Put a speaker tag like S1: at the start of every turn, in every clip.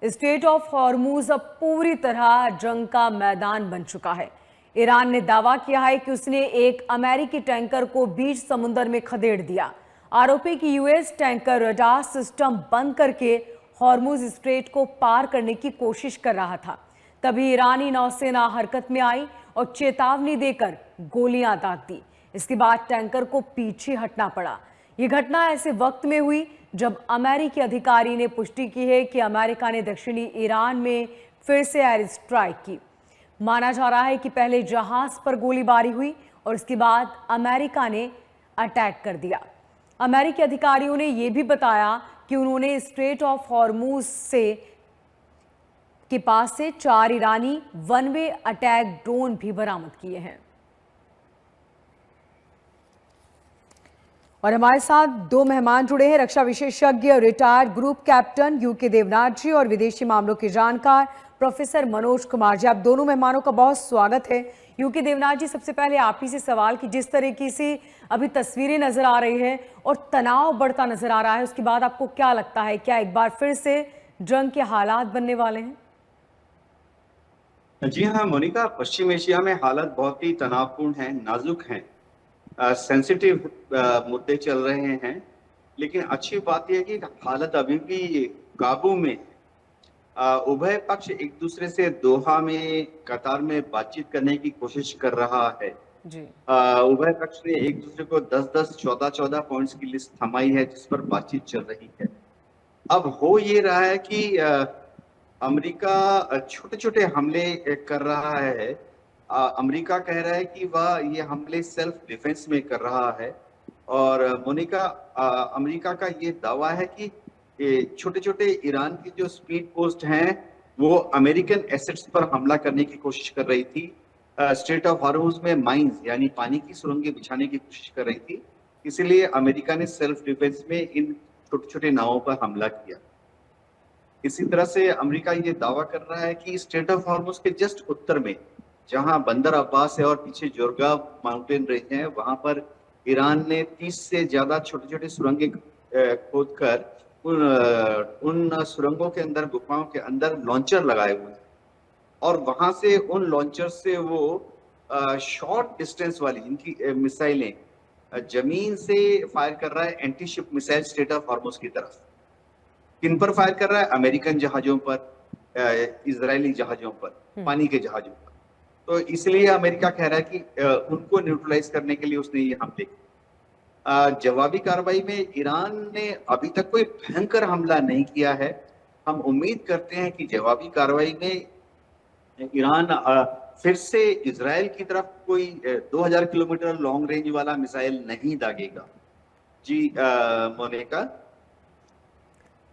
S1: Straight of Hormuz अब पूरी तरह जंग का मैदान बन चुका है। ईरान ने दावा किया है कि उसने एक अमेरिकी टैंकर को बीच समुद्र में खदेड़ दिया। आरोपी की यूएस टैंकर रडार सिस्टम बंद करके हॉर्मूज स्ट्रेट को पार करने की कोशिश कर रहा था। तभी ईरानी नौसेना हरकत में आई और चेतावनी देकर गोलियां दाग दी। इसके बाद टैंकर को पीछे हटना पड़ा। यह घटना ऐसे वक्त में हुई जब अमेरिकी अधिकारी ने पुष्टि की है कि अमेरिका ने दक्षिणी ईरान में फिर से एयर स्ट्राइक की। माना जा रहा है कि पहले जहाज पर गोलीबारी हुई और इसके बाद अमेरिका ने अटैक कर दिया। अमेरिकी अधिकारियों ने यह भी बताया कि उन्होंने स्ट्रेट ऑफ हॉर्मूज के पास से 4 ईरानी वन वे अटैक ड्रोन भी बरामद किए हैं। और हमारे साथ 2 मेहमान जुड़े हैं, रक्षा विशेषज्ञ retired group captain UK Devnath ji और विदेशी मामलों के जानकार प्रोफेसर मनोज कुमार जी। आप दोनों मेहमानों का बहुत स्वागत है। यूके देवनाथ जी, सबसे पहले आप ही से सवाल कि जिस तरीके से अभी तस्वीरें नजर आ रही हैं और तनाव बढ़ता नजर आ रहा है, उसके बाद आपको क्या लगता है, क्या एक बार फिर से जंग के हालात बनने वाले हैं?
S2: जी हाँ मोनिका, पश्चिम एशिया में हालत बहुत ही तनावपूर्ण है, नाजुक हैं, सेंसिटिव मुद्दे चल रहे हैं। लेकिन अच्छी बात यह है कि हालत अभी भी काबू में। उभय पक्ष एक दूसरे से दोहा में, कतार में बातचीत करने की कोशिश कर रहा है।
S1: जी।
S2: उभय पक्ष ने एक दूसरे को 10-10, 14-14 पॉइंट्स की लिस्ट थमाई है जिस पर बातचीत चल रही है। अब हो ये रहा है कि अमेरिका छोटे छोटे हमले कर रहा है। अमेरिका कह रहा है कि वह ये हमले सेल्फ डिफेंस में कर रहा है। और मोनिका, अमेरिका का ये दावा है कि छोटे छोटे ईरान की जो स्पीड पोस्ट हैं वो अमेरिकन एसेट्स पर हमला करने की कोशिश कर रही थी। स्ट्रेट ऑफ हॉर्मुज में माइंस यानी पानी की सुरंगें बिछाने की कोशिश कर रही थी। इसीलिए अमेरिका ने सेल्फ डिफेंस में इन छोटे छोटे नावों पर हमला किया। इसी तरह से अमेरिका ये दावा कर रहा है कि स्ट्रेट ऑफ हॉर्मुज के जस्ट उत्तर में, जहां बंदर अब्बास है और पीछे जोरगा माउंटेन रेंज है, वहां पर ईरान ने 30 से ज्यादा छोटे छोटे सुरंगें खोदकर उन सुरंगों के अंदर, गुफाओं के अंदर लॉन्चर लगाए हुए हैं। और वहां से उन लॉन्चर से वो शॉर्ट डिस्टेंस वाली जिनकी मिसाइलें जमीन से फायर कर रहा है, anti ship missile straight of Hormuz की तरफ। किन पर फायर कर रहा है? अमेरिकन जहाजों पर, इजरायली जहाजों पर, पानी के जहाजों पर। तो इसलिए अमेरिका कह रहा है कि उनको न्यूट्रलाइज करने के लिए उसने ये हमले किए। जवाबी कार्रवाई में ईरान ने अभी तक कोई भयंकर हमला नहीं किया है। हम उम्मीद करते हैं कि जवाबी कार्रवाई में ईरान फिर से इजराइल की तरफ कोई 2000 किलोमीटर लॉन्ग रेंज वाला मिसाइल नहीं दागेगा। जी मोनिका।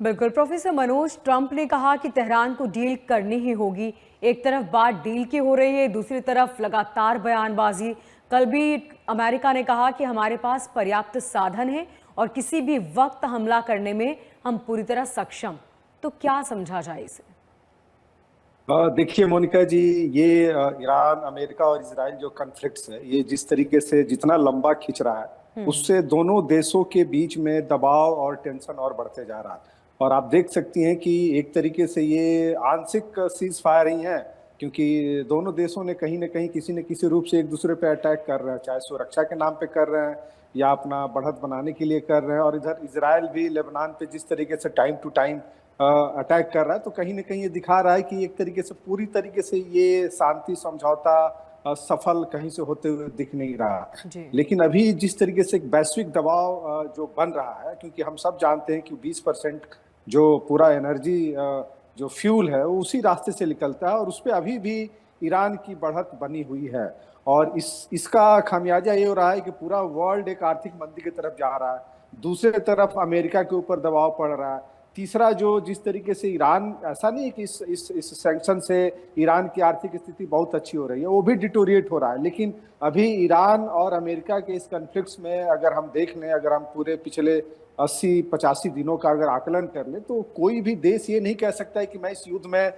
S1: बिल्कुल प्रोफेसर मनोज, ट्रंप ने कहा कि तेहरान को डील करनी ही होगी। एक तरफ बात डील की हो रही है, दूसरी तरफ लगातार बयानबाजी। कल भी अमेरिका ने कहा कि हमारे पास पर्याप्त साधन है और किसी भी वक्त हमला करने में हम पूरी तरह सक्षम। तो क्या समझा जाए इसे?
S3: देखिए मोनिका जी, ये ईरान, अमेरिका और इजराइल जो कॉन्फ्लिक्ट्स है, ये जिस तरीके से जितना लंबा खिंच रहा है, उससे दोनों देशों के बीच में दबाव और टेंशन और बढ़ते जा रहा है। और आप देख सकती हैं कि एक तरीके से ये आंशिक सीज फायर ही है, क्योंकि दोनों देशों ने कहीं ना कहीं किसी न किसी रूप से एक दूसरे पे अटैक कर रहे हैं, चाहे सुरक्षा के नाम पे कर रहे हैं या अपना बढ़त बनाने के लिए कर रहे हैं। और इधर इजराइल भी लेबनान पे जिस तरीके से टाइम टू टाइम अटैक कर रहा है, तो कहीं ना कहीं ये दिखा रहा है कि एक तरीके से पूरी तरीके से ये शांति समझौता सफल कहीं से होते हुए दिख नहीं रहा। लेकिन अभी जिस तरीके से एक वैश्विक दबाव जो बन रहा है, क्योंकि हम सब जानते हैं कि 20% जो पूरा एनर्जी जो फ्यूल है वो उसी रास्ते से निकलता है, और उस पर अभी भी ईरान की बढ़त बनी हुई है। और इसका खामियाजा ये हो रहा है कि पूरा वर्ल्ड एक आर्थिक मंदी की तरफ जा रहा है। दूसरे तरफ अमेरिका के ऊपर दबाव पड़ रहा है। तीसरा, जो जिस तरीके से ईरान, ऐसा नहीं है कि इस सैंक्शन से ईरान की आर्थिक स्थिति बहुत अच्छी हो रही है, वो भी डिटोरिएट हो रहा है। लेकिन अभी ईरान और अमेरिका के इस कॉन्फ्लिक्ट्स में अगर हम देख लें, अगर हम पूरे पिछले 80-85 दिनों का अगर आकलन कर ले, तो कोई भी देश ये नहीं कह सकता है कि मैं इस युद्ध में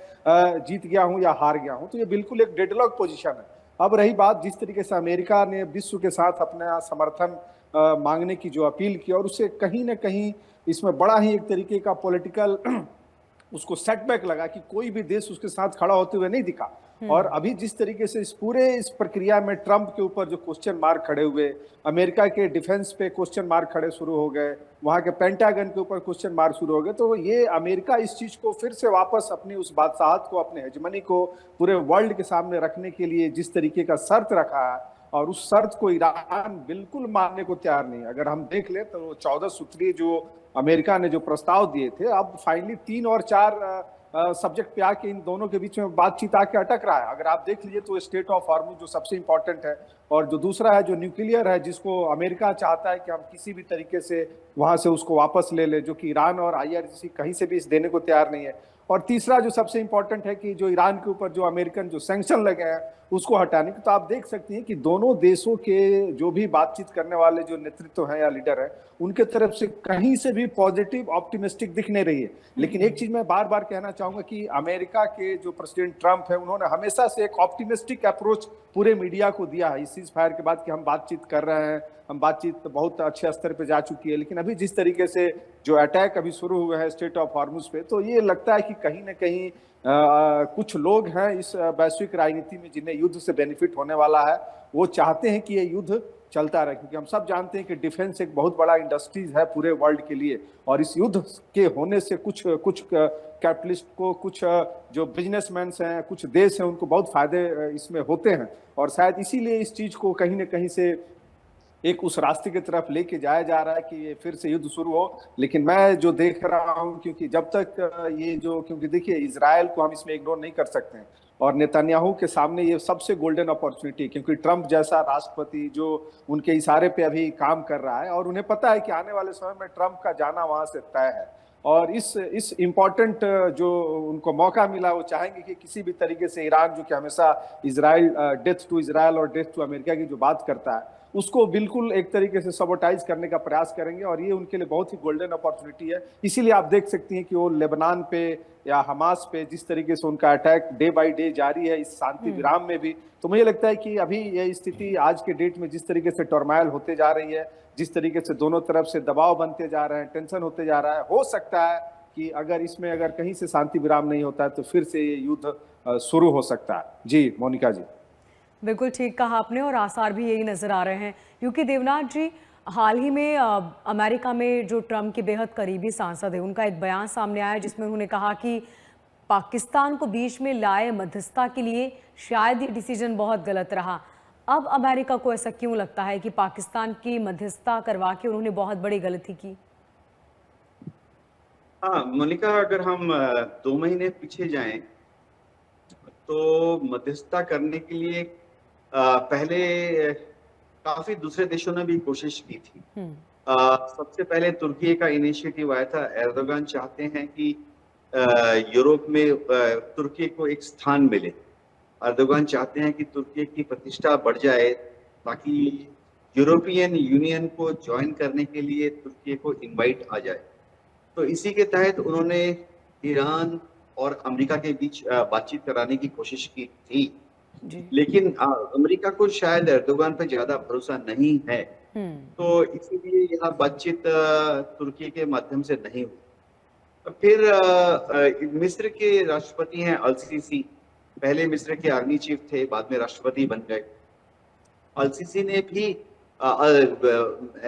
S3: जीत गया हूं या हार गया हूं। तो ये बिल्कुल एक डेडलॉक पोजीशन है। अब रही बात जिस तरीके से अमेरिका ने विश्व के साथ अपना समर्थन मांगने की जो अपील की, और उससे कहीं ना कहीं इसमें बड़ा ही एक तरीके का पॉलिटिकल उसको सेटबैक लगा कि कोई भी देश उसके साथ खड़ा होते हुए नहीं दिखा। और अभी जिस तरीके से इस प्रक्रिया में ट्रंप के ऊपर जो क्वेश्चन मार्क खड़े हुए, अमेरिका के डिफेंस पे क्वेश्चन मार्क खड़े शुरू हो गए, वहां के पेंटागन के ऊपर क्वेश्चन मार्क शुरू हो गए, तो ये अमेरिका इस चीज को फिर से वापस अपनी उस बादशाहत को, अपने हेजमनी को पूरे वर्ल्ड के सामने रखने के लिए जिस तरीके का शर्त रखा है, और उस शर्त को ईरान बिल्कुल मानने को तैयार नहीं। अगर हम देख ले तो 14 सूत्रीय जो अमेरिका ने जो प्रस्ताव दिए थे, अब फाइनली 3 और 4 सब्जेक्ट पे आके इन दोनों के बीच में बातचीत आके अटक रहा है। अगर आप देख लीजिए तो स्टेट ऑफ हॉर्मुज जो सबसे इंपॉर्टेंट है, और जो दूसरा है जो न्यूक्लियर है, जिसको अमेरिका चाहता है कि हम किसी भी तरीके से वहां से उसको वापस ले ले, जो कि ईरान और IRGC कहीं से भी इस देने को तैयार नहीं है। और तीसरा जो सबसे इंपॉर्टेंट है कि जो ईरान के ऊपर जो अमेरिकन जो सैंक्शन लगे हैं उसको हटाने की। तो आप देख सकती हैं कि दोनों देशों के जो भी बातचीत करने वाले जो नेतृत्व हैं या लीडर हैं, उनके तरफ से कहीं से भी पॉजिटिव ऑप्टिमिस्टिक दिख नहीं रही है। लेकिन एक चीज मैं बार बार कहना चाहूंगा कि अमेरिका के जो प्रेसिडेंट ट्रंप है, उन्होंने हमेशा से एक ऑप्टिमिस्टिक अप्रोच पूरे मीडिया को दिया है इस सीज फायर के बाद कि हम बातचीत कर रहे हैं, हम बातचीत बहुत अच्छे स्तर पे जा चुकी है। लेकिन अभी जिस तरीके से जो अटैक अभी शुरू हुए हैं स्टेट ऑफ हॉर्मुज पे, तो ये लगता है कि कहीं ना कहीं कुछ लोग हैं इस वैश्विक राजनीति में जिन्हें युद्ध से बेनिफिट होने वाला है, वो चाहते हैं कि ये युद्ध चलता रहे। क्योंकि हम सब जानते हैं कि डिफेंस एक बहुत बड़ा इंडस्ट्रीज है पूरे वर्ल्ड के लिए, और इस युद्ध के होने से कुछ कैपिटलिस्ट को, कुछ जो बिजनेसमैन हैं, कुछ देश हैं, उनको बहुत फायदे इसमें होते हैं। और शायद इसीलिए इस चीज को कहीं ना कहीं से एक उस रास्ते की तरफ लेके जाया जा रहा है कि ये फिर से युद्ध शुरू हो। लेकिन मैं जो देख रहा हूं, क्योंकि जब तक क्योंकि देखिए इजराइल को हम इसमें इग्नोर नहीं कर सकते हैं, और नेतन्याहू के सामने ये सबसे गोल्डन अपॉर्चुनिटी, क्योंकि ट्रंप जैसा राष्ट्रपति जो उनके इशारे पे अभी काम कर रहा है, और उन्हें पता है कि आने वाले समय में ट्रंप का जाना वहां से तय है। और इस इम्पोर्टेंट जो उनको मौका मिला, वो चाहेंगे कि किसी भी तरीके से ईरान, जो कि हमेशा इजराइल, डेथ टू इजराइल और डेथ टू अमेरिका की जो बात करता है, उसको बिल्कुल एक तरीके से सबोटाइज करने का प्रयास करेंगे। और ये उनके लिए बहुत ही गोल्डन अपॉर्चुनिटी है। इसीलिए आप देख सकती हैं कि वो लेबनान पे या हमास पे जिस तरीके से उनका अटैक डे बाय डे जारी है, इस शांति विराम में भी। तो मुझे लगता है कि अभी ये स्थिति आज के डेट में जिस तरीके से टर्माइल होते जा रही है, जिस तरीके से दोनों तरफ से दबाव बनते जा रहे हैं, टेंशन होते जा रहा है, हो सकता है कि अगर कहीं से शांति विराम नहीं होता है तो फिर से ये युद्ध शुरू हो सकता है। जी मोनिका जी,
S1: बिल्कुल ठीक कहा आपने, और आसार भी यही नजर आ रहे हैं। क्योंकि देवनाथ जी, हाल ही में अमेरिका में जो ट्रंप के बेहद करीबी सांसद है, उनका एक बयान सामने आया जिसमें उन्होंने कहा कि पाकिस्तान को बीच में लाए मध्यस्थता के लिए शायद ये डिसीजन बहुत गलत रहा। अब अमेरिका को ऐसा क्यों लगता है कि पाकिस्तान की मध्यस्थता करवा के उन्होंने बहुत बड़ी गलती की?
S2: हाँ मोनिका, अगर हम 2 महीने पीछे जाएं तो मध्यस्थता करने के लिए पहले काफी दूसरे देशों ने भी कोशिश की थी। सबसे पहले तुर्की का इनिशिएटिव आया था। एर्दोगान चाहते हैं कि यूरोप में तुर्की को एक स्थान मिले। एर्दोगान चाहते हैं कि तुर्की की प्रतिष्ठा बढ़ जाए ताकि यूरोपियन यूनियन को ज्वाइन करने के लिए तुर्की को इनवाइट आ जाए। तो इसी के तहत उन्होंने ईरान और अमेरिका के बीच बातचीत कराने की कोशिश की थी। लेकिन अमेरिका को शायद एर्दोगान पर ज्यादा भरोसा नहीं है, तो इसीलिए यह बातचीत तुर्की के माध्यम से नहीं हुई। फिर मिस्र के राष्ट्रपति हैं अल-सीसी, पहले मिस्र के आर्मी चीफ थे, बाद में राष्ट्रपति बन गए। अल-सीसी ने भी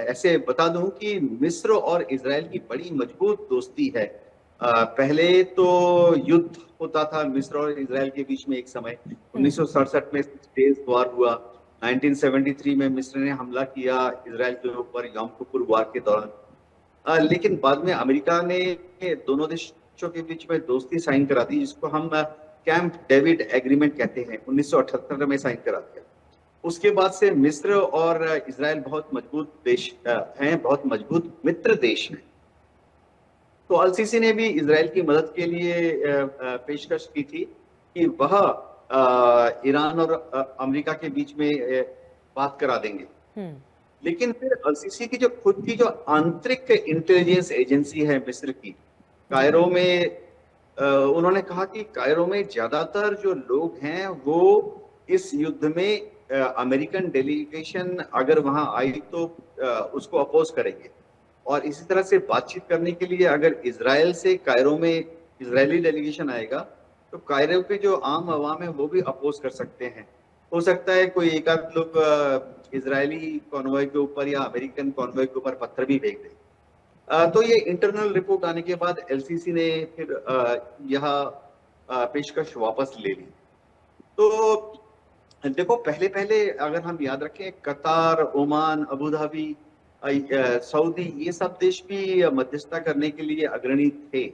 S2: ऐसे बता दूं कि मिस्र और इजराइल की बड़ी मजबूत दोस्ती है। पहले तो युद्ध होता था मिस्र और इजराइल के बीच में एक समय। 1967 में 6 डेज वॉर हुआ। 1973 में मिस्र ने हमला किया इजराइल के ऊपर यom किपुर वॉर के दौरान। लेकिन बाद में अमेरिका ने दोनों देशों के बीच में दोस्ती साइन करा दी, जिसको हम कैंप डेविड एग्रीमेंट कहते हैं। 1978 में साइन करा दिया। उसके बाद से मिस्र और इजराइल बहुत मजबूत देश हैं, बहुत मजबूत मित्र देश हैं। तो अल-सीसी ने भी इजराइल की मदद के लिए पेशकश की थी कि वह ईरान और अमेरिका के बीच में बात करा देंगे। लेकिन फिर अल-सीसी की जो खुद की जो आंतरिक इंटेलिजेंस एजेंसी है मिस्र की, कायरो में, उन्होंने कहा कि कायरो में ज्यादातर जो लोग हैं वो इस युद्ध में अमेरिकन डेलीगेशन अगर वहां आई तो उसको अपोज करेंगे। और इसी तरह से बातचीत करने के लिए अगर इजराइल से कायरो में इजरायली डेलीगेशन आएगा तो कायरो के जो आम अवाम है वो भी अपोज कर सकते हैं। हो सकता है कोई एक आध लोग इजरायली कॉन्वॉय के ऊपर या अमेरिकन कॉन्वॉय के ऊपर पत्थर भी फेंक दें। तो ये इंटरनल रिपोर्ट आने के बाद एलसीसी ने फिर यह पेशकश वापस ले ली। तो देखो पहले पहले अगर हम याद रखें कतार, ओमान, अबू धाबी, सऊदी, ये सब देश भी मध्यस्थता करने के लिए अग्रणी थे।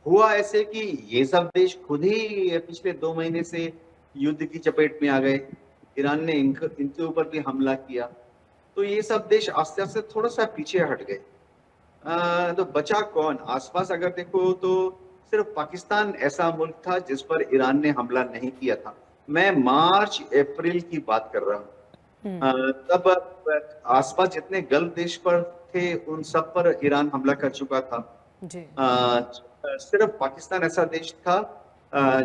S2: हुआ ऐसे कि ये सब देश खुद ही पिछले 2 महीने से युद्ध की चपेट में आ गए। ईरान ने इनके ऊपर भी हमला किया, तो ये सब देश आस्ते आस्ते थोड़ा सा पीछे हट गए। तो बचा कौन? आसपास अगर देखो तो सिर्फ पाकिस्तान ऐसा मुल्क था जिस पर ईरान ने हमला नहीं किया था। मैं मार्च अप्रैल की बात कर रहा हूँ। तब आसपास जितने गल्फ देश पर थे उन सब पर ईरान हमला कर चुका था।
S1: जी।
S2: सिर्फ पाकिस्तान ऐसा देश था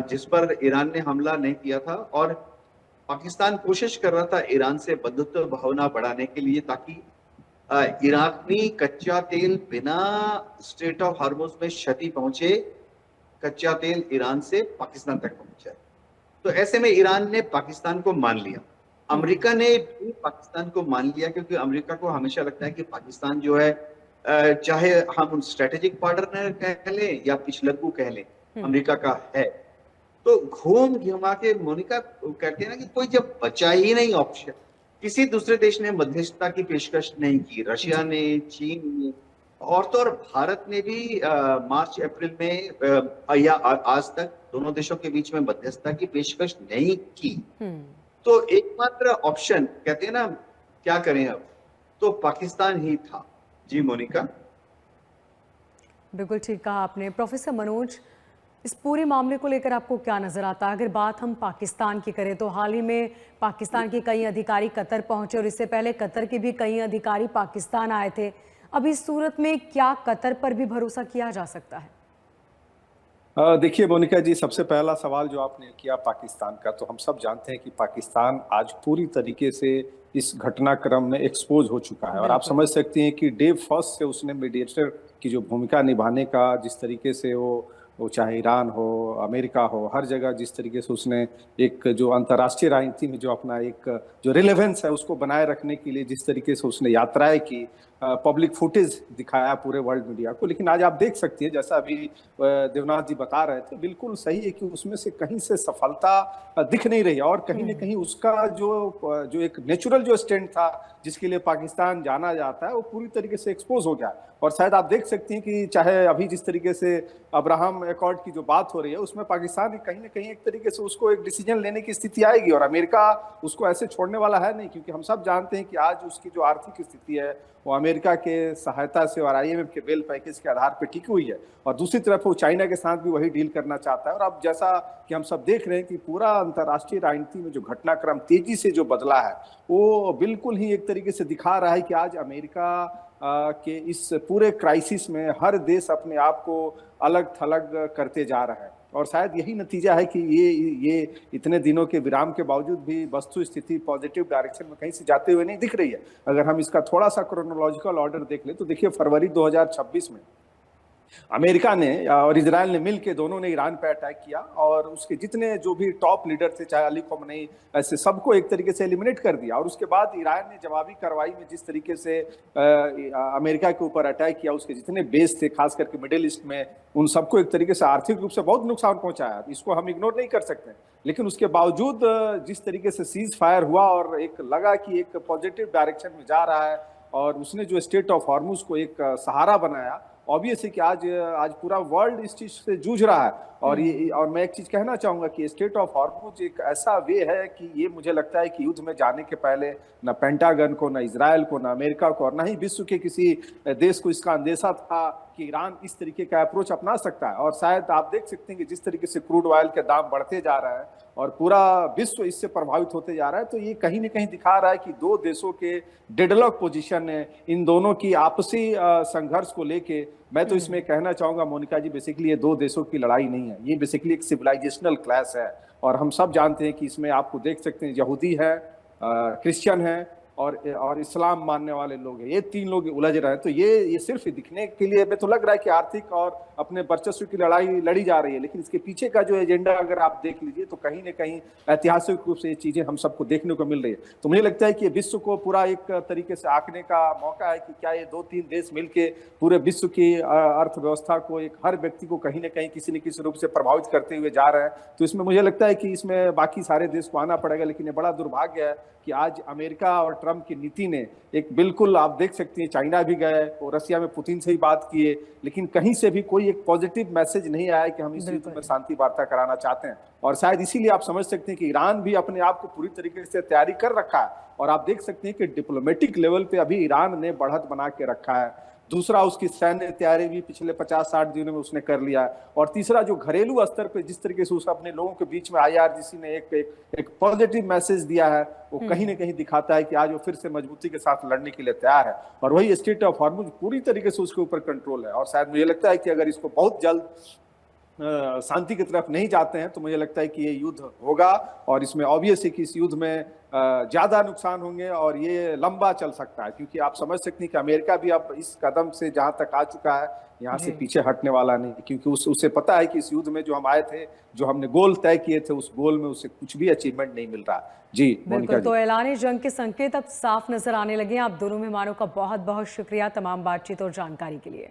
S2: जिस पर ईरान ने हमला नहीं किया था, और पाकिस्तान कोशिश कर रहा था ईरान से बंधुत्व भावना बढ़ाने के लिए ताकि ईरानी कच्चा तेल बिना स्ट्रेट ऑफ हार्मोज में क्षति पहुंचे, कच्चा तेल ईरान से पाकिस्तान तक पहुंचा। तो ऐसे में ईरान ने पाकिस्तान को मान लिया, अमेरिका ने भी पाकिस्तान को मान लिया, क्योंकि अमेरिका को हमेशा लगता है कि पाकिस्तान जो है चाहे हम स्ट्रेटेजिक पार्टनर कह लें या पिछलग्गू कह लें, अमेरिका का है। तो घूम घुमा के मोनिका कहते हैं ना कि कोई जब बचा ही नहीं ऑप्शन, किसी दूसरे देश ने मध्यस्थता की पेशकश नहीं की, रशिया ने, चीन ने, और तो और भारत ने भी मार्च अप्रैल में या आज तक दोनों देशों के बीच में मध्यस्थता की पेशकश नहीं की। तो एकमात्र ऑप्शन कहते हैं ना क्या करें अब, तो पाकिस्तान ही था। जी मोनिका।
S1: बिल्कुल ठीक कहा आपने। प्रोफेसर मनोज, इस पूरे मामले को लेकर आपको क्या नजर आता है? अगर बात हम पाकिस्तान की करें तो हाल ही में पाकिस्तान के कई अधिकारी कतर पहुंचे और इससे पहले कतर के भी कई अधिकारी पाकिस्तान आए थे। अब इस सूरत में क्या कतर पर भी भरोसा किया जा सकता है?
S3: देखिए मोनिका जी, सबसे पहला सवाल जो आपने किया पाकिस्तान का, तो हम सब जानते हैं कि पाकिस्तान आज पूरी तरीके से इस घटनाक्रम में एक्सपोज हो चुका है, और आप समझ सकती हैं कि डे फर्स्ट से उसने मीडिएटर की जो भूमिका निभाने का, जिस तरीके से वो चाहे ईरान हो, अमेरिका हो, हर जगह जिस तरीके से उसने एक जो अंतर्राष्ट्रीय राजनीति में जो अपना एक जो रिलेवेंस है उसको बनाए रखने के लिए जिस तरीके से उसने यात्राएं की, पब्लिक फुटेज दिखाया पूरे वर्ल्ड मीडिया को। लेकिन आज आप देख सकती है, जैसा अभी देवनाथ जी बता रहे थे, बिल्कुल सही है कि उसमें से कहीं से सफलता दिख नहीं रही, और कहीं न कहीं उसका जो एक नेचुरल जो स्टैंड था जिसके लिए पाकिस्तान जाना जाता है, वो पूरी तरीके से एक्सपोज हो गया। और शायद आप देख सकती हैं कि चाहे अभी जिस तरीके से अब्राहम एकॉर्ड की जो बात हो रही है, उसमें पाकिस्तान कहीं ना कहीं एक तरीके से उसको एक डिसीजन लेने की स्थिति आएगी, और अमेरिका उसको ऐसे छोड़ने वाला है नहीं, क्योंकि हम सब जानते हैं कि आज उसकी जो आर्थिक स्थिति है वो अमेरिका के सहायता से और आईएमएफ के बेल पैकेज के आधार पर टिकी हुई है, और दूसरी तरफ वो चाइना के साथ भी वही डील करना चाहता है। और अब जैसा कि हम सब देख रहे हैं कि पूरा अंतर्राष्ट्रीय राजनीति में जो घटनाक्रम तेजी से जो बदला है, वो बिल्कुल ही एक तरीके से दिखा रहा है कि आज अमेरिका के इस पूरे क्राइसिस में हर देश अपने आप को अलग थलग करते जा रहा है, और शायद यही नतीजा है कि ये इतने दिनों के विराम के बावजूद भी वस्तु स्थिति पॉजिटिव डायरेक्शन में कहीं से जाते हुए नहीं दिख रही है। अगर हम इसका थोड़ा सा क्रोनोलॉजिकल ऑर्डर देख ले तो देखिए, फरवरी 2026 में अमेरिका ने और इजराइल ने मिलकर दोनों ने ईरान पर अटैक किया, और उसके जितने जो भी टॉप लीडर थे, चाहे अली खमेनी, ऐसे सबको एक तरीके से एलिमिनेट कर दिया। और उसके बाद ईरान ने जवाबी कार्रवाई में जिस तरीके से अमेरिका के ऊपर अटैक किया, उसके जितने बेस थे खास करके मिडिल ईस्ट में, उन सबको एक तरीके से आर्थिक रूप से बहुत नुकसान पहुंचाया। इसको हम इग्नोर नहीं कर सकते। लेकिन उसके बावजूद जिस तरीके से सीज फायर हुआ और एक लगा कि एक पॉजिटिव डायरेक्शन में जा रहा है, और उसने जो स्टेट ऑफ हॉर्मुज को एक सहारा बनाया, ऑब्वियस है कि आज पूरा वर्ल्ड इस चीज से जूझ रहा है। और मैं एक चीज कहना चाहूंगा कि स्टेट ऑफ हॉर्मुज एक ऐसा वे है कि ये मुझे लगता है कि युद्ध में जाने के पहले न पेंटागन को, न इजराइल को, न अमेरिका को, और न ही विश्व के किसी देश को इसका अंदेशा था कि ईरान इस तरीके का अप्रोच अपना सकता है। और शायद आप देख सकते हैं कि जिस तरीके से क्रूड ऑयल के दाम बढ़ते जा रहे हैं और पूरा विश्व इससे प्रभावित होते जा रहा है, तो ये कहीं न कहीं दिखा रहा है कि दो देशों के डेडलॉक पोजीशन है, इन दोनों की आपसी संघर्ष को लेके। मैं तो इसमें कहना चाहूंगा मोनिका जी, बेसिकली ये दो देशों की लड़ाई नहीं है, ये बेसिकली एक सिविलाइजेशनल क्लैश है। और हम सब जानते हैं कि इसमें आपको देख सकते हैं, यहूदी है, क्रिश्चियन है, और इस्लाम मानने वाले लोग हैं, ये 3 लोग उलझ रहे हैं। तो ये सिर्फ दिखने के लिए हमें तो लग रहा है कि आर्थिक और अपने वर्चस्व की लड़ाई लड़ी जा रही है, लेकिन इसके पीछे का जो एजेंडा अगर आप देख लीजिए तो कहीं न कहीं ऐतिहासिक रूप से ये चीजें हम सबको देखने को मिल रही है। तो मुझे लगता है कि विश्व को पूरा एक तरीके से आंकने का मौका है कि क्या ये 2-3 देश मिलके पूरे विश्व की अर्थव्यवस्था को, एक हर व्यक्ति को कहीं न कहीं किसी न किसी रूप से प्रभावित करते हुए जा रहे हैं। तो इसमें मुझे लगता है कि इसमें बाकी सारे देश को आना पड़ेगा, लेकिन ये बड़ा दुर्भाग्य है कि आज अमेरिका और ट्रंप की नीति ने एक बिल्कुल, आप देख सकते हैं, चाइना भी गए और रशिया में पुतिन से ही बात किए, लेकिन कहीं से भी कोई एक पॉजिटिव मैसेज नहीं आया कि हम इस युद्ध में शांति वार्ता कराना चाहते हैं। और शायद इसीलिए आप समझ सकते हैं कि ईरान भी अपने आप को पूरी तरीके से तैयारी कर रखा है, और आप देख सकते हैं कि डिप्लोमेटिक लेवल पे अभी ईरान ने बढ़त बना के रखा है। दूसरा, उसकी सैन्य तैयारी भी पिछले 50-60 दिनों में उसने कर लिया है। और तीसरा, जो घरेलू स्तर पे जिस तरीके से उसने अपने लोगों के बीच में IRGC ने एक पॉजिटिव मैसेज दिया है, वो कहीं न कहीं दिखाता है कि आज वो फिर से मजबूती के साथ लड़ने के लिए तैयार है। और वही स्ट्रेट ऑफ हॉर्मुज पूरी तरीके से उसके ऊपर कंट्रोल है। और शायद मुझे लगता है कि अगर इसको बहुत जल्द शांति की तरफ नहीं जाते हैं तो मुझे लगता है कि ये युद्ध होगा, और इसमें ऑब्वियस है कि इस युद्ध में ज्यादा नुकसान होंगे और ये लंबा चल सकता है, क्योंकि आप समझ सकते हैं कि अमेरिका भी अब इस कदम से जहां तक आ चुका है, यहाँ से पीछे हटने वाला नहीं, क्योंकि उसे पता है कि इस युद्ध में जो हम आए थे, जो हमने गोल तय किए थे, उस गोल में उसे कुछ भी अचीवमेंट नहीं मिल रहा। जी मोनिका
S1: बिल्कुल,
S3: जी।
S1: तो ऐलान जंग के संकेत अब साफ नजर आने लगे हैं। आप दोनों मेहमानों का बहुत बहुत शुक्रिया तमाम बातचीत और जानकारी के लिए।